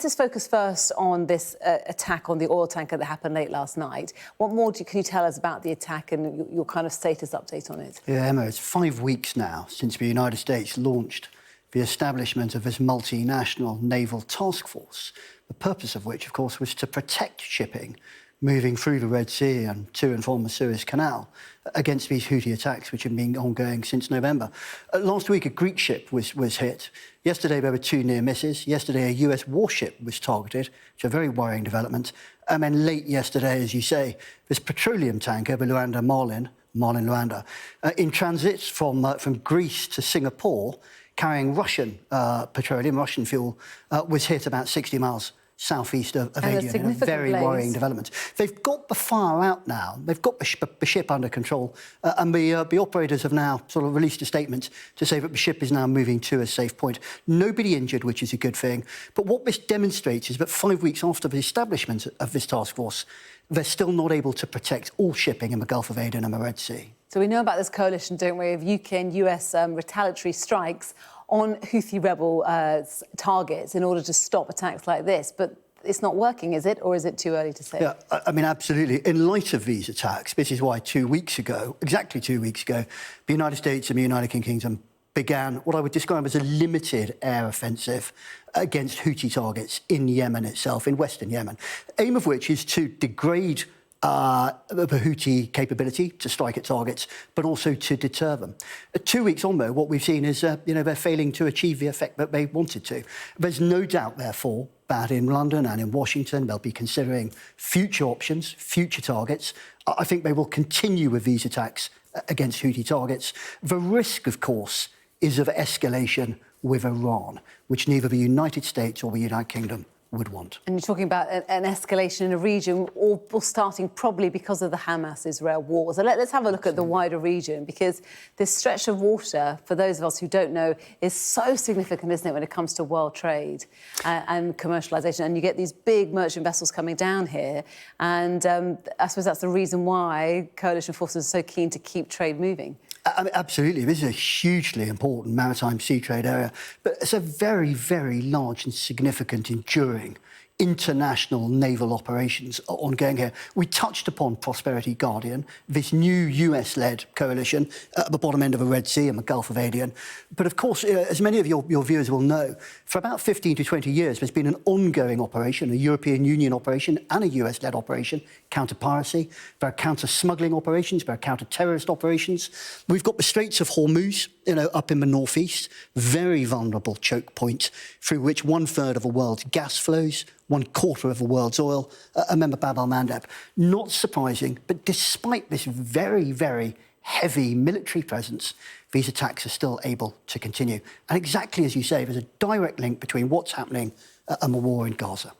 Let's focus first on this attack on the oil tanker that happened late last night. What more can you tell us about the attack and your kind of status update on it? Yeah, Emma, it's 5 weeks now since the United States launched the establishment of this multinational naval task force, the purpose of which, of course, was to protect shipping moving through the Red Sea and to and from the Suez Canal against these Houthi attacks, which have been ongoing since November. Last week, a Greek ship was hit. Yesterday, there were 2 near misses. Yesterday, a US warship was targeted, which is a very worrying development. And then late yesterday, as you say, this petroleum tanker, the Luanda Marlin Luanda, in transit from Greece to Singapore, carrying Russian petroleum, Russian fuel, was hit about 60 miles southeast of Aden, in a very worrying development. They've got the fire out now. They've got the ship under control, and the operators have now sort of released a statement to say that the ship is now moving to a safe point. Nobody injured, which is a good thing. But what this demonstrates is that 5 weeks after the establishment of this task force, they're still not able to protect all shipping in the Gulf of Aden and the Red Sea. So we know about this coalition, don't we, of UK and US retaliatory strikes on Houthi rebel targets in order to stop attacks like this. But it's not working, is it? Or is it too early to say? Yeah, I mean, absolutely. In light of these attacks, this is why 2 weeks ago, exactly 2 weeks ago, the United States and the United Kingdom began what I would describe as a limited air offensive against Houthi targets in Yemen itself, in western Yemen, the aim of which is to degrade the Houthi capability to strike at targets, but also to deter them. 2 weeks on, though, what we've seen is, they're failing to achieve the effect that they wanted to. There's no doubt, therefore, that in London and in Washington, they'll be considering future options, future targets. I think they will continue with these attacks against Houthi targets. The risk, of course, is of escalation with Iran, which neither the United States or the United Kingdom would want. And you're talking about an escalation in a region, all starting probably because of the Hamas-Israel war. So let's have a look at the wider region, because this stretch of water, for those of us who don't know, is so significant, isn't it, when it comes to world trade and commercialisation. And you get these big merchant vessels coming down here. And I suppose that's the reason why coalition forces are so keen to keep trade moving. I mean, absolutely. This is a hugely important maritime sea trade area, but it's a very, very large and significant, enduring international naval operations ongoing here. We touched upon Prosperity Guardian, this new US-led coalition at the bottom end of the Red Sea and the Gulf of Aden. But of course, as many of your viewers will know, for about 15 to 20 years, there's been an ongoing operation, a European Union operation and a US-led operation, counter-piracy. There are counter-smuggling operations, there are counter-terrorist operations. We've got the Straits of Hormuz, up in the northeast, very vulnerable choke point through which 1/3 of the world's gas flows, 1/4 of the world's oil, and then the Bab el-Mandeb. Not surprising, but despite this very, very heavy military presence, these attacks are still able to continue. And exactly as you say, there's a direct link between what's happening and the war in Gaza.